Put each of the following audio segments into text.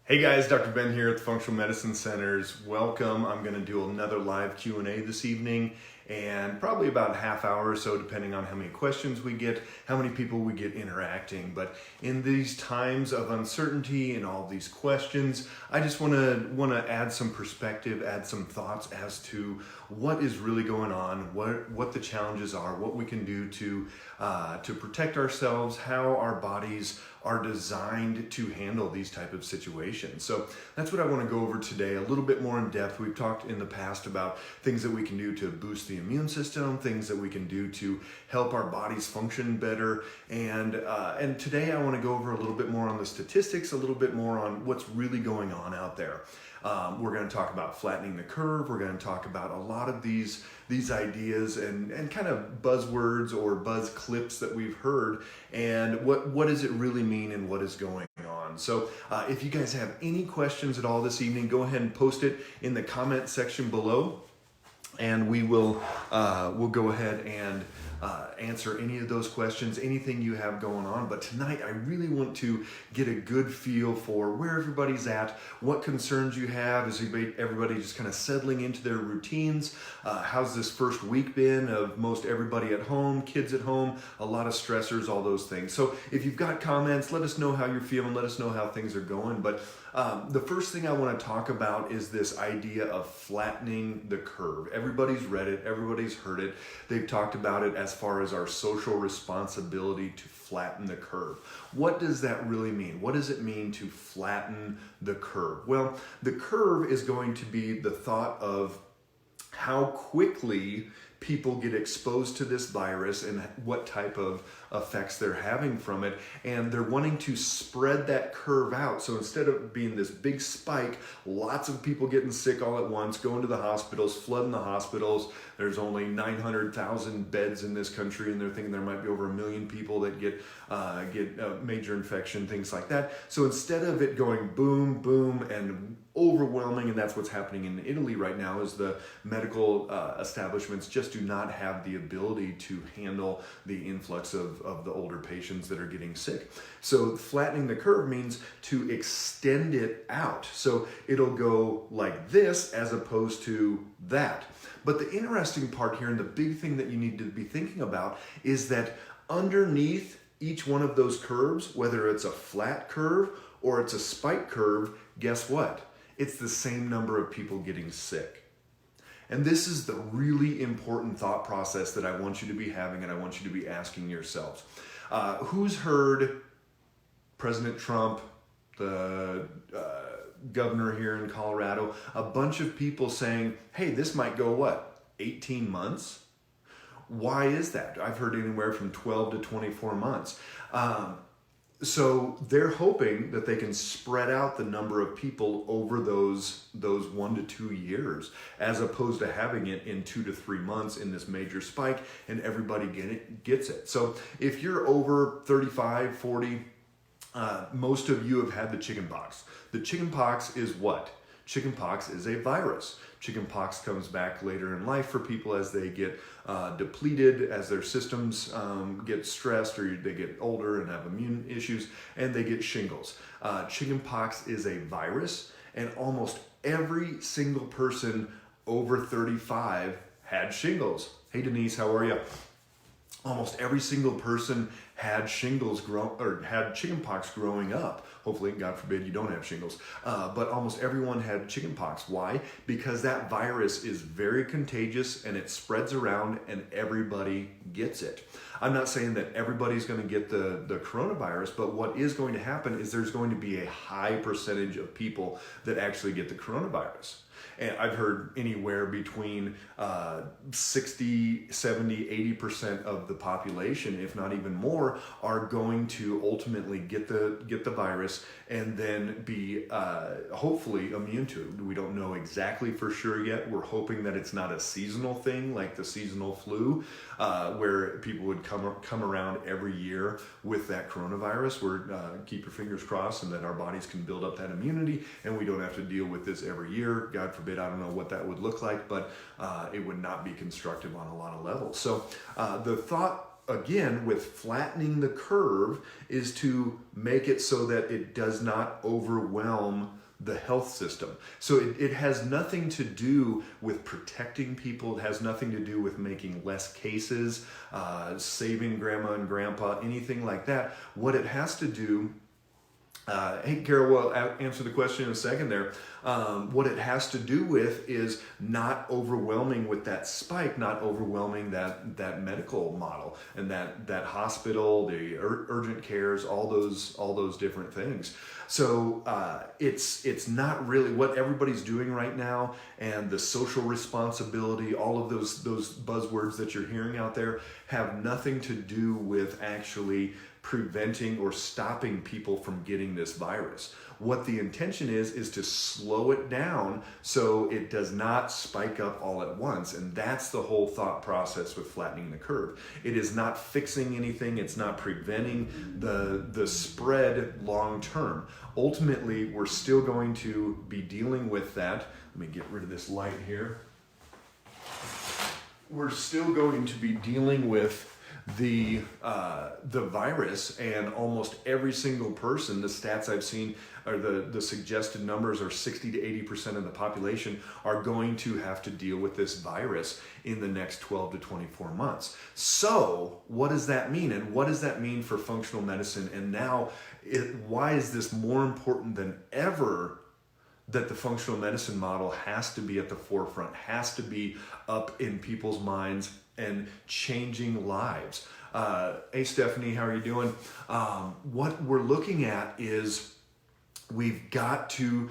Hey guys, Dr. Ben here at the Functional Medicine Centers. Welcome. I'm going to do another live Q&A this evening and probably about a half hour or so depending on how many questions we get, how many people we get interacting. But in these times of uncertainty and all these questions, I just want to add some perspective, add some thoughts as to what is really going on, what the challenges are, what we can do to protect ourselves, how our bodies are designed to handle these type of situations. So that's what I want to go over today, a little bit more in depth. We've talked in the past about things that we can do to boost the immune system, things that we can do to help our bodies function better. And today I want to go over a little bit more on the statistics, a little bit more on what's really going on out there. We're going to talk about flattening the curve. We're going to talk about a lot of these ideas and kind of buzzwords or buzz clips that we've heard, and what does it really mean and what is going on. So if you guys have any questions at all this evening, go ahead and post it in the comment section below, and we'll go ahead and answer any of those questions, anything you have going on. But tonight I really want to get a good feel for where everybody's at, what concerns you have. Is everybody just kind of settling into their routines? How's this first week been of most everybody at home, kids at home, a lot of stressors, all those things. So if you've got comments, let us know how you're feeling, let us know how things are going. But the first thing I want to talk about is this idea of flattening the curve. Everybody's read it, everybody's heard it. They've talked about it as far as our social responsibility to flatten the curve. What does that really mean? What does it mean to flatten the curve? Well, the curve is going to be the thought of how quickly people get exposed to this virus and what type of effects they're having from it, and they're wanting to spread that curve out. So instead of being this big spike, lots of people getting sick all at once, going to the hospitals, flooding the hospitals. There's only 900,000 beds in this country, and they're thinking there might be over 1 million people that get major infection, things like that. So instead of it going boom, boom, and overwhelming, and that's what's happening in Italy right now, is the medical establishments just do not have the ability to handle the influx of the older patients that are getting sick. So flattening the curve means to extend it out. So it'll go like this as opposed to that. But the interesting part here, and the big thing that you need to be thinking about, is that underneath each one of those curves, whether it's a flat curve or it's a spike curve, guess what? It's the same number of people getting sick. And this is the really important thought process that I want you to be having, and I want you to be asking yourselves. Who's heard President Trump, the governor here in Colorado, a bunch of people saying, hey, this might go what, 18 months? Why is that? I've heard anywhere from 12 to 24 months. So they're hoping that they can spread out the number of people over those 1 to 2 years, as opposed to having it in 2 to 3 months in this major spike and everybody gets it. So if you're over 35, 40, most of you have had the chickenpox. The chickenpox is what? Chickenpox is a virus. Chickenpox comes back later in life for people as they get depleted, as their systems get stressed, or they get older and have immune issues, and they get shingles. Chickenpox is a virus, and almost every single person over 35 had shingles. Hey Denise, how are you? Almost every single person had shingles had chickenpox growing up. Hopefully, God forbid, you don't have shingles. But almost everyone had chickenpox. Why? Because that virus is very contagious and it spreads around and everybody gets it. I'm not saying that everybody's going to get the coronavirus, but what is going to happen is there's going to be a high percentage of people that actually get the coronavirus. And I've heard anywhere between 60, 70, 80% of the population, if not even more, are going to ultimately get the virus and then be hopefully immune to it. We don't know exactly for sure yet. We're hoping that it's not a seasonal thing like the seasonal flu, where people would come around every year with that coronavirus. Keep your fingers crossed, and that our bodies can build up that immunity and we don't have to deal with this every year. God forbid, I don't know what that would look like, but it would not be constructive on a lot of levels. So the thought again, with flattening the curve, is to make it so that it does not overwhelm the health system. So it has nothing to do with protecting people. It has nothing to do with making less cases, saving grandma and grandpa, anything like that. What it has to do, hey, Carol, will answer the question in a second there. What it has to do with is not overwhelming with that spike, not overwhelming that medical model and that hospital, the urgent cares, all those different things. So it's not really what everybody's doing right now, and the social responsibility, all of those buzzwords that you're hearing out there have nothing to do with actually preventing or stopping people from getting this virus. What the intention is to slow it down so it does not spike up all at once. And that's the whole thought process with flattening the curve. It is not fixing anything. It's not preventing the spread long term. Ultimately, we're still going to be dealing with that. Let me get rid of this light here. We're still going to be dealing with the virus, and almost every single person, the stats I've seen, or the suggested numbers are 60 to 80% of the population are going to have to deal with this virus in the next 12 to 24 months. So what does that mean? And what does that mean for functional medicine? And now, why is this more important than ever, that the functional medicine model has to be at the forefront, has to be up in people's minds and changing lives? Hey, Stephanie, how are you doing? What we're looking at is we've got to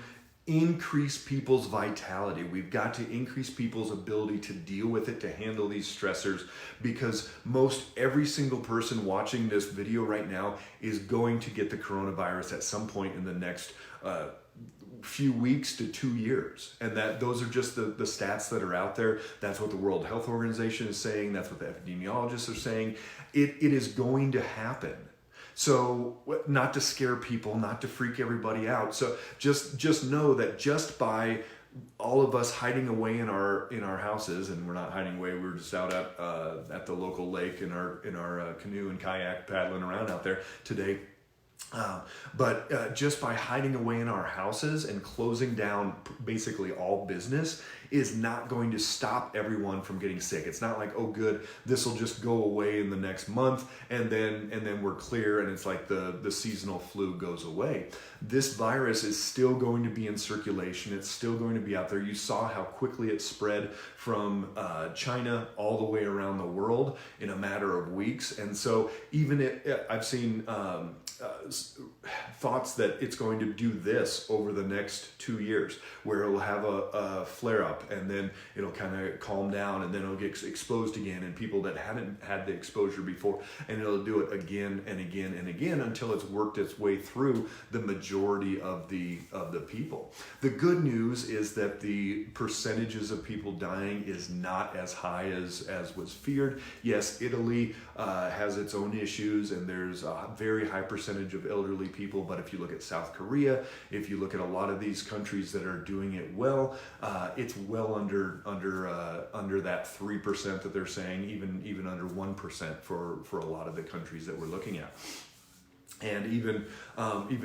increase people's vitality. We've got to increase people's ability to deal with it, to handle these stressors, because most every single person watching this video right now is going to get the coronavirus at some point in the next few weeks to 2 years. And that those are just the stats that are out there. That's what the World Health Organization is saying. That's what the epidemiologists are saying. It is going to happen. So not to scare people, not to freak everybody out. So just know that just by all of us hiding away in our houses, and we're not hiding away, we're just out at the local lake in our canoe and kayak paddling around out there today. But just by hiding away in our houses and closing down basically all business is not going to stop everyone from getting sick. It's not like, oh good, this will just go away in the next month and then we're clear and it's like the seasonal flu goes away. This virus is still going to be in circulation. It's still going to be out there. You saw how quickly it spread from China all the way around the world in a matter of weeks. And so even I've seen thoughts that it's going to do this over the next 2 years, where it will have a flare-up and then it'll kind of calm down and then it'll get exposed again, and people that hadn't had the exposure before, and it'll do it again and again and again until it's worked its way through the majority of the people. The good news is that the percentages of people dying is not as high as was feared. Yes, Italy has its own issues, and there's a very high percentage of elderly people, but if you look at South Korea, if you look at a lot of these countries that are doing it well, it's well under that 3% that they're saying, even under 1% for a lot of the countries that we're looking at. And even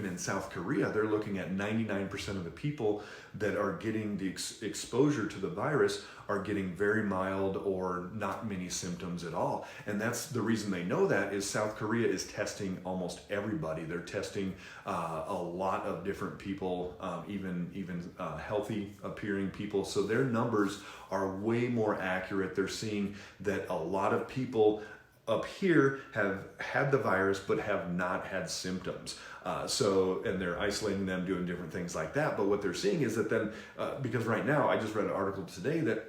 in South Korea, they're looking at 99% of the people that are getting the exposure to the virus are getting very mild or not many symptoms at all. And that's the reason they know that is South Korea is testing almost everybody. They're testing a lot of different people, even healthy appearing people. So their numbers are way more accurate. They're seeing that a lot of people up here have had the virus but have not had symptoms. And they're isolating them, doing different things like that. But what they're seeing is that then, because right now, I just read an article today that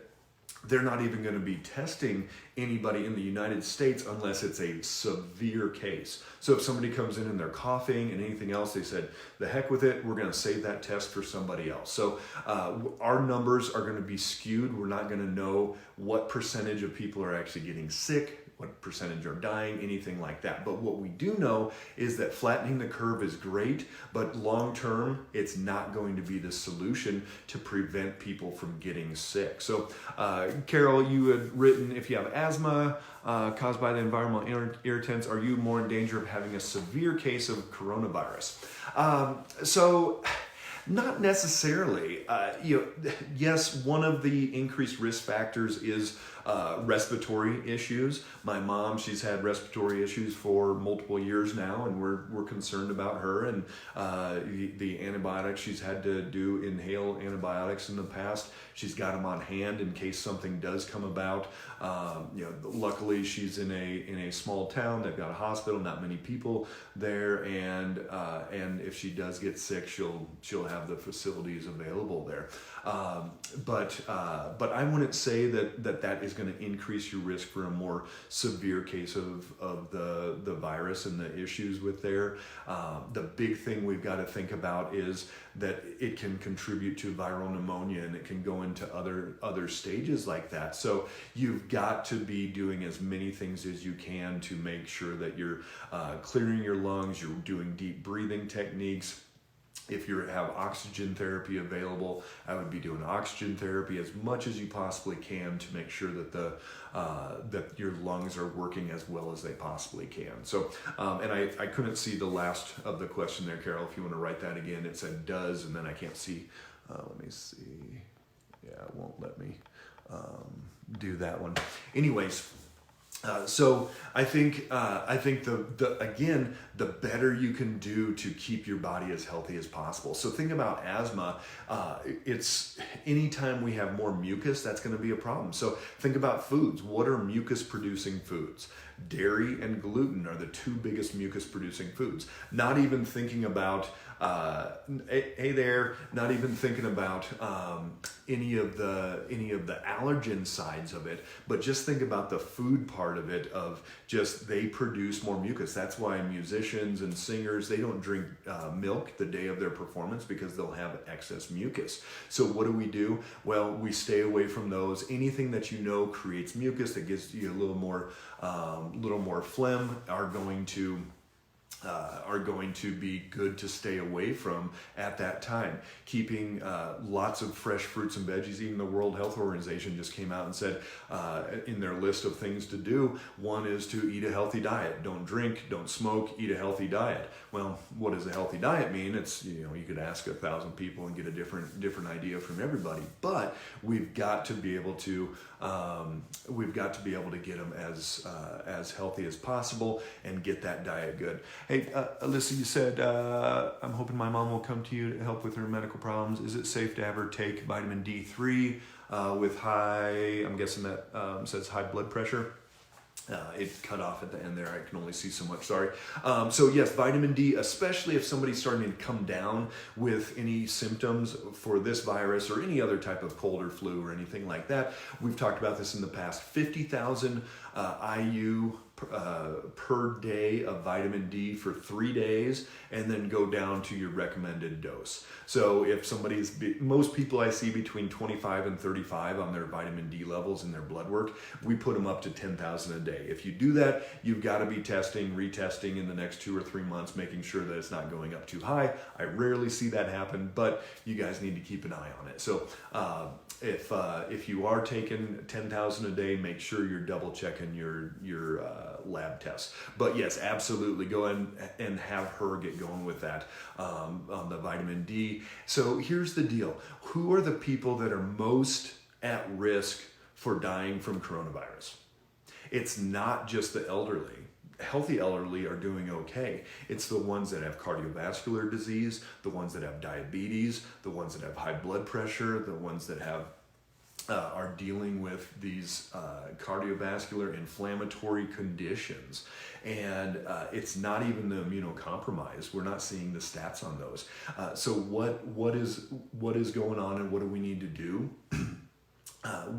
they're not even going to be testing anybody in the United States unless it's a severe case. So if somebody comes in and they're coughing and anything else, they said, the heck with it, we're going to save that test for somebody else. So our numbers are going to be skewed. We're not going to know what percentage of people are actually getting sick, what percentage are dying, anything like that. But what we do know is that flattening the curve is great, but long term, it's not going to be the solution to prevent people from getting sick. So, Carol, you had written, if you have asthma caused by the environmental irritants, are you more in danger of having a severe case of coronavirus? So, not necessarily. Yes, one of the increased risk factors is respiratory issues. My mom, she's had respiratory issues for multiple years now, and we're concerned about her and the antibiotics she's had to do, inhale antibiotics in the past. She's got them on hand in case something does come about. Luckily she's in a small town. They've got a hospital, not many people there, and if she does get sick, she'll have the facilities available there. But I wouldn't say that is going to increase your risk for a more severe case of the virus and the issues with there. The big thing we've got to think about is that it can contribute to viral pneumonia, and it can go into other stages like that. So you've got to be doing as many things as you can to make sure that you're clearing your lungs, you're doing deep breathing techniques. If you have oxygen therapy available, I would be doing oxygen therapy as much as you possibly can to make sure that that your lungs are working as well as they possibly can. So, and I couldn't see the last of the question there, Carol. If you want to write that again, it said does, and then I can't see. Let me see. Yeah, it won't let me do that one. Anyways. So I think the better you can do to keep your body as healthy as possible. So think about asthma. It's anytime we have more mucus, that's going to be a problem. So think about foods. What are mucus producing foods? Dairy and gluten are the two biggest mucus producing foods. Not even thinking about not even thinking about any of the allergen sides of it, but just think about the food part of it, of just they produce more mucus. That's why musicians and singers, they don't drink milk the day of their performance, because they'll have excess mucus. So what do? Well, we stay away from those. Anything that creates mucus, that gives you a little more phlegm, are going to be good to stay away from at that time. Keeping lots of fresh fruits and veggies. Even the World Health Organization just came out and said in their list of things to do, one is to eat a healthy diet. Don't drink, don't smoke, eat a healthy diet. Well, what does a healthy diet mean? It's, you could ask 1,000 people and get a different idea from everybody. But we've got to be able to get them as healthy as possible and get that diet good. Hey, Alyssa, you said, I'm hoping my mom will come to you to help with her medical problems. Is it safe to have her take vitamin D3 with high, I'm guessing that says high blood pressure? It cut off at the end there. I can only see so much, sorry. So yes, vitamin D, especially if somebody's starting to come down with any symptoms for this virus or any other type of cold or flu or anything like that. We've talked about this in the past. 50,000 IU per day of vitamin D for 3 days, and then go down to your recommended dose. So if most people I see between 25 and 35 on their vitamin D levels in their blood work, we put them up to 10,000 a day. If you do that, you've got to be retesting in the next 2 or 3 months, making sure that it's not going up too high. I rarely see that happen, but you guys need to keep an eye on it. So if you are taking 10,000 a day, make sure you're double checking your lab tests. But yes, absolutely, go and have her get going with that on the vitamin D. So here's the deal. Who are the people that are most at risk for dying from coronavirus? It's not just the elderly. Healthy elderly are doing okay. It's the ones that have cardiovascular disease, the ones that have diabetes, the ones that have high blood pressure, the ones that are dealing with these cardiovascular inflammatory conditions. And it's not even the immunocompromised. We're not seeing the stats on those. So what is going on, and what do we need to do?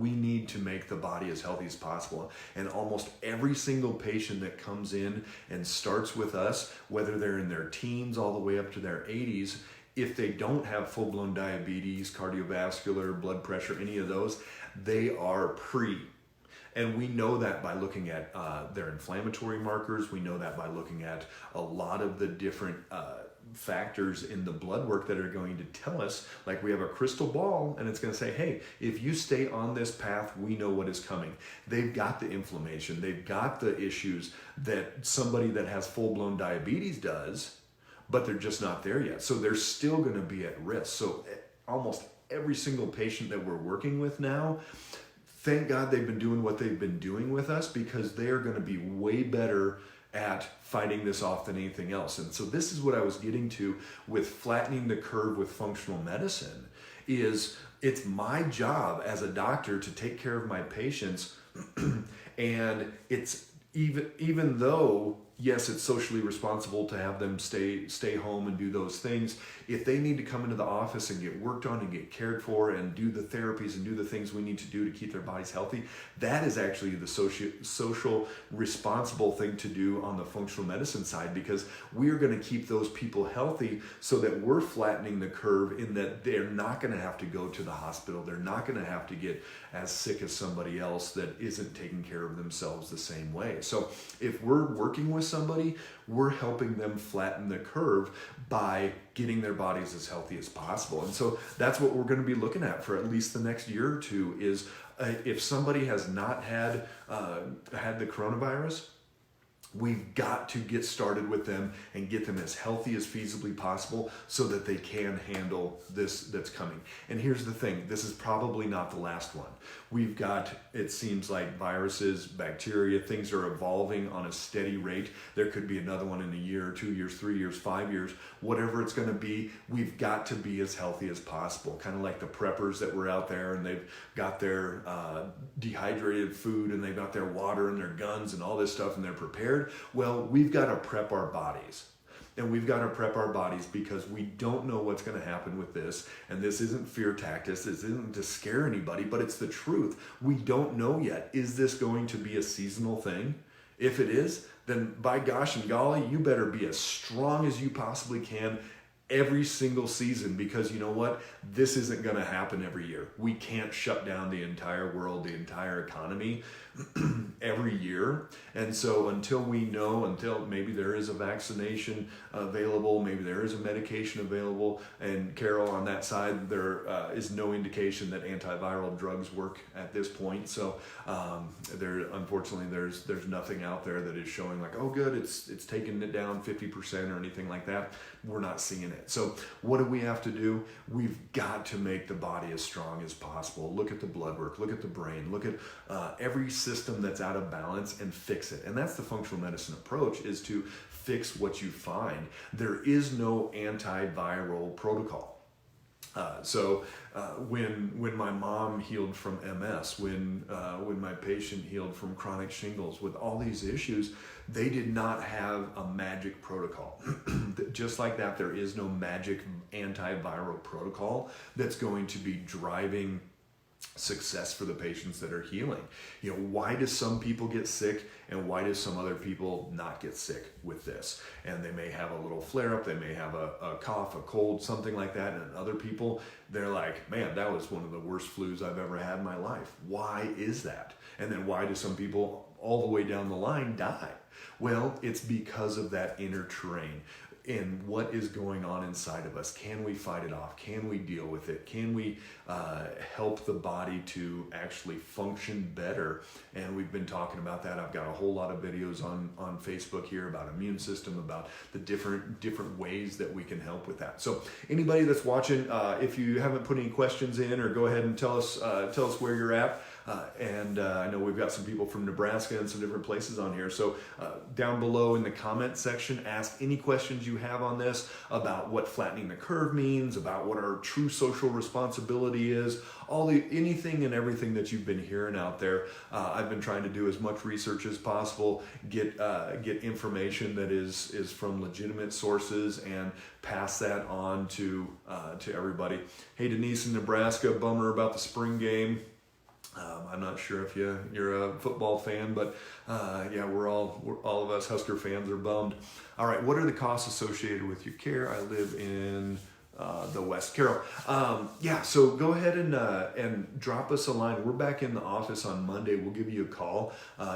We need to make the body as healthy as possible. And almost every single patient that comes in and starts with us, whether they're in their teens all the way up to their 80s, if they don't have full-blown diabetes, cardiovascular, blood pressure, any of those, they are pre. And we know that by looking at their inflammatory markers. We know that by looking at a lot of the different factors in the blood work that are going to tell us, like we have a crystal ball and it's going to say, hey, if you stay on this path, we know what is coming. They've got the inflammation. They've got the issues that somebody that has full-blown diabetes does, but they're just not there yet. So they're still going to be at risk. So almost every single patient that we're working with now, thank God they've been doing what they've been doing with us, because they are going to be way better at fighting this off than anything else. And so this is what I was getting to with flattening the curve with functional medicine, is it's my job as a doctor to take care of my patients. And it's even though, yes, it's socially responsible to have them stay home and do those things, if they need to come into the office and get worked on and get cared for and do the therapies and do the things we need to do to keep their bodies healthy, that is actually the social responsible thing to do on the functional medicine side, because we're going to keep those people healthy so that we're flattening the curve, in that they're not going to have to go to the hospital. They're not going to have to get as sick as somebody else that isn't taking care of themselves the same way. So if we're working with somebody, we're helping them flatten the curve by getting their bodies as healthy as possible. And so that's what we're going to be looking at for at least the next year or two, is if somebody has not had the coronavirus, we've got to get started with them and get them as healthy as feasibly possible so that they can handle this that's coming. And here's the thing, this is probably not the last one. We've got, it seems like viruses, bacteria, things are evolving on a steady rate. There could be another one in a year, 2 years, 3 years, 5 years, whatever it's going to be. We've got to be as healthy as possible. Kind of like the preppers that were out there and they've got their dehydrated food and they've got their water and their guns and all this stuff and they're prepared. Well, we've got to prep our bodies. And we've got to prep our bodies because we don't know what's going to happen with this. And this isn't fear tactics. This isn't to scare anybody, but it's the truth. We don't know yet. Is this going to be a seasonal thing? If it is, then by gosh and golly, you better be as strong as you possibly can every single season, because you know what? This isn't going to happen every year. We can't shut down the entire world, the entire economy every year. And so until we know, until maybe there is a vaccination available, maybe there is a medication available, and Carol, on that side, there is no indication that antiviral drugs work at this point. So unfortunately, there's nothing out there that is showing like, oh good, it's taken it down 50% or anything like that. We're not seeing it. So what do we have to do? We've got to make the body as strong as possible. Look at the blood work, look at the brain, look at every system that's out of balance and fix it. And that's the functional medicine approach, is to fix what you find. There is no antiviral protocol. When my mom healed from MS, when my patient healed from chronic shingles, with all these issues, they did not have a magic protocol. Just like that, there is no magic antiviral protocol that's going to be driving success for the patients that are healing. You know, why do some people get sick and why do some other people not get sick with this? And they may have a little flare up, they may have a cough, a cold, something like that, and other people, they're like, man, that was one of the worst flus I've ever had in my life. Why is that? And then why do some people all the way down the line die? Well, it's because of that inner terrain. And what is going on inside of us? Can we fight it off? Can we deal with it? Can we help the body to actually function better? And we've been talking about that. I've got a whole lot of videos on Facebook here about immune system, about the different ways that we can help with that. So anybody that's watching, if you haven't put any questions in, or go ahead and tell us where you're at. I know we've got some people from Nebraska and some different places on here. So down below in the comment section, ask any questions you have on this, about what flattening the curve means, about what our true social responsibility is, anything and everything that you've been hearing out there. I've been trying to do as much research as possible, get information that is from legitimate sources, and pass that on to everybody. Hey, Denise in Nebraska, bummer about the spring game. I'm not sure if you're a football fan, but yeah, all of us Husker fans are bummed. All right, what are the costs associated with your care? I live in West. Carol, so go ahead and drop us a line. We're back in the office on Monday. We'll give you a call.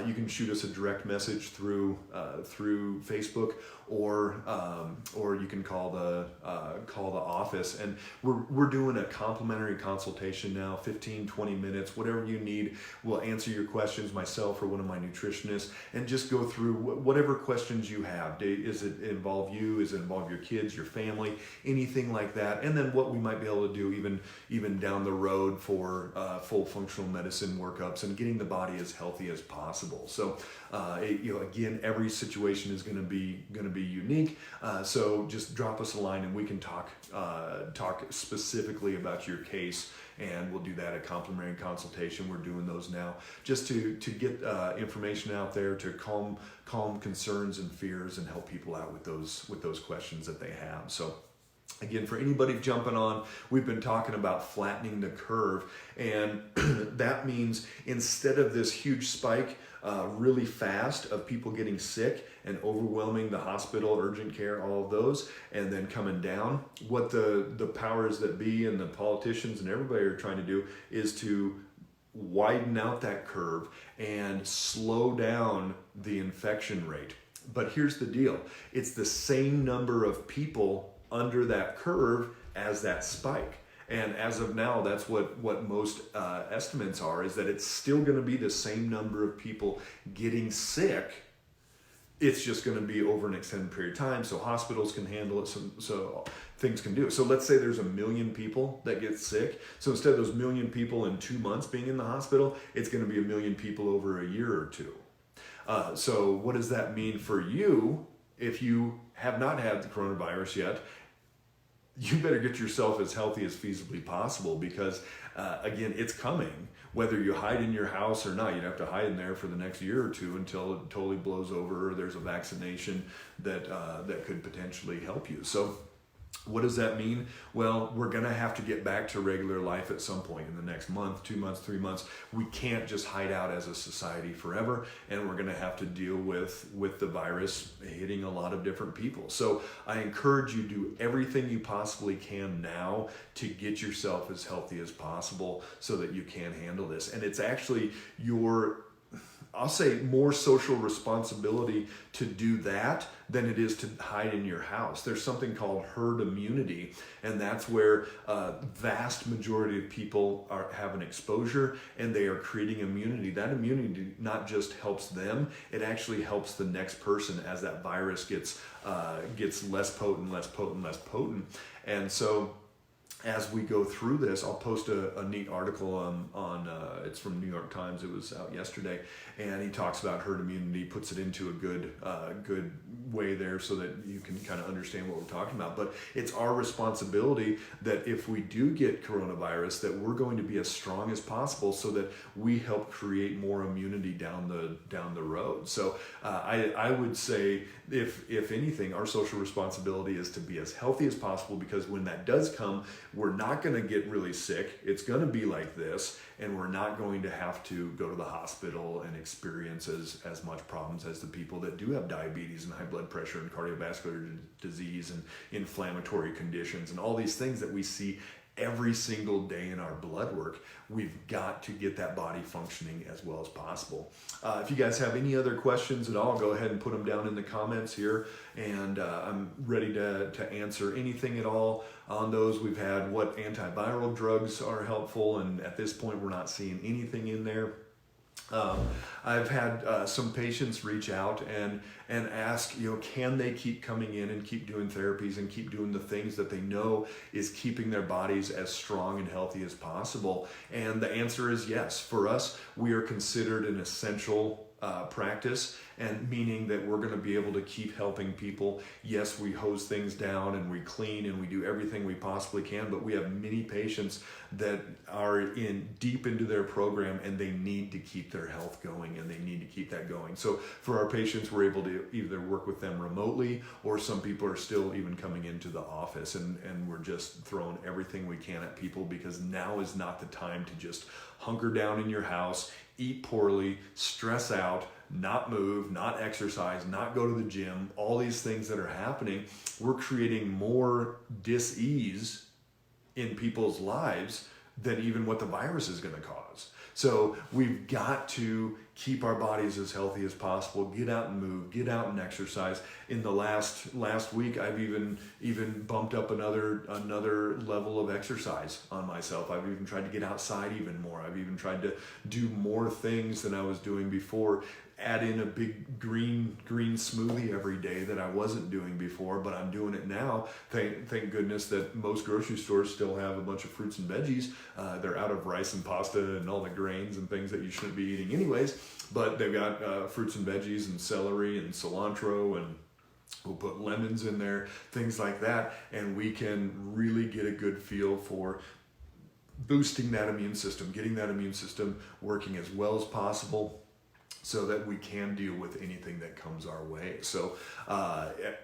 You can shoot us a direct message through Facebook, or you can call the office. And we're doing a complimentary consultation now, 15-20 minutes, whatever you need. We'll answer your questions, myself or one of my nutritionists, and just go through whatever questions you have. Is it involve you? Is it involve your kids, your family, anything like that? And then what we might be able to do even down the road for full functional medicine workups and getting the body as healthy as possible. So again, every situation is going to be unique. So just drop us a line and we can talk specifically about your case, and we'll do that at complimentary consultation. We're doing those now just to get information out there to calm concerns and fears and help people out with those questions that they have. So again, for anybody jumping on, we've been talking about flattening the curve, and that means instead of this huge spike really fast of people getting sick and overwhelming the hospital, urgent care, all of those, and then coming down, what the powers that be and the politicians and everybody are trying to do is to widen out that curve and slow down the infection rate. But here's the deal. It's the same number of people under that curve as that spike. And as of now, that's what most estimates are, is that it's still going to be the same number of people getting sick. It's just going to be over an extended period of time, so hospitals can handle it, so things can do it. So let's say there's 1 million people that get sick. So instead of those 1 million people in 2 months being in the hospital, it's going to be 1 million people over a year or two. So what does that mean for you if you have not had the coronavirus yet? You better get yourself as healthy as feasibly possible, because again, it's coming. Whether you hide in your house or not, you'd have to hide in there for the next year or two until it totally blows over, or there's a vaccination that could potentially help you. So what does that mean? Well, we're going to have to get back to regular life at some point in the next month, 2 months, 3 months. We can't just hide out as a society forever, and we're going to have to deal with the virus hitting a lot of different people. So I encourage you to do everything you possibly can now to get yourself as healthy as possible so that you can handle this. And it's actually I'll say more social responsibility to do that than it is to hide in your house. There's something called herd immunity, and that's where vast majority of people have an exposure and they are creating immunity. That immunity not just helps them, it actually helps the next person as that virus gets less potent. And so as we go through this, I'll post a neat article on it's from New York Times. It was out yesterday, and he talks about herd immunity, puts it into a good way there so that you can kind of understand what we're talking about. But it's our responsibility that if we do get coronavirus, that we're going to be as strong as possible so that we help create more immunity down the road. So I would say, if anything, our social responsibility is to be as healthy as possible, because when that does come, we're not going to get really sick. It's going to be like this, and we're not going to have to go to the hospital and experience as much problems as the people that do have diabetes and high blood pressure and cardiovascular disease and inflammatory conditions and all these things that we see every single day in our blood work. We've got to get that body functioning as well as possible. If you guys have any other questions at all, go ahead and put them down in the comments here, and I'm ready to answer anything at all on those. We've had what antiviral drugs are helpful, and at this point we're not seeing anything in there. I've had some patients reach out and ask, can they keep coming in and keep doing therapies and keep doing the things that they know is keeping their bodies as strong and healthy as possible? And the answer is yes. For us, we are considered an essential practice, and meaning that we're going to be able to keep helping people. Yes, we hose things down and we clean and we do everything we possibly can, but we have many patients that are deep into their program, and they need to keep their health going, and they need to keep that going. So for our patients, we're able to either work with them remotely, or some people are still even coming into the office, and we're just throwing everything we can at people, because now is not the time to just hunker down in your house, eat poorly, stress out, not move, not exercise, not go to the gym, all these things that are happening, we're creating more dis-ease in people's lives than even what the virus is going to cause. So we've got to keep our bodies as healthy as possible, get out and move, get out and exercise. In the last week, I've even bumped up another level of exercise on myself. I've even tried to get outside even more. I've even tried to do more things than I was doing before. Add in a big green smoothie every day that I wasn't doing before, but I'm doing it now. Thank goodness that most grocery stores still have a bunch of fruits and veggies. They're out of rice and pasta and all the grains and things that you shouldn't be eating anyways, but they've got fruits and veggies and celery and cilantro, and we'll put lemons in there, things like that, and we can really get a good feel for boosting that immune system, getting that immune system working as well as possible, so that we can deal with anything that comes our way. So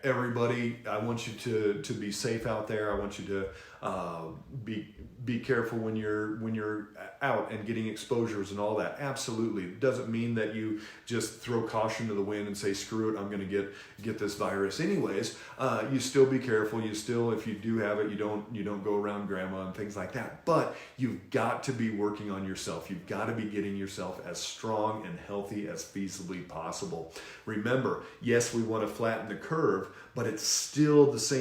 everybody, I want you to be safe out there. I want you to be careful when you're out and getting exposures and all that. Absolutely. It doesn't mean that you just throw caution to the wind and say, screw it, I'm going to get this virus anyways. You still be careful. You still, if you do have it, you don't go around grandma and things like that. But you've got to be working on yourself. You've got to be getting yourself as strong and healthy as feasibly possible. Remember, yes, we want to flatten the curve, but it's still the same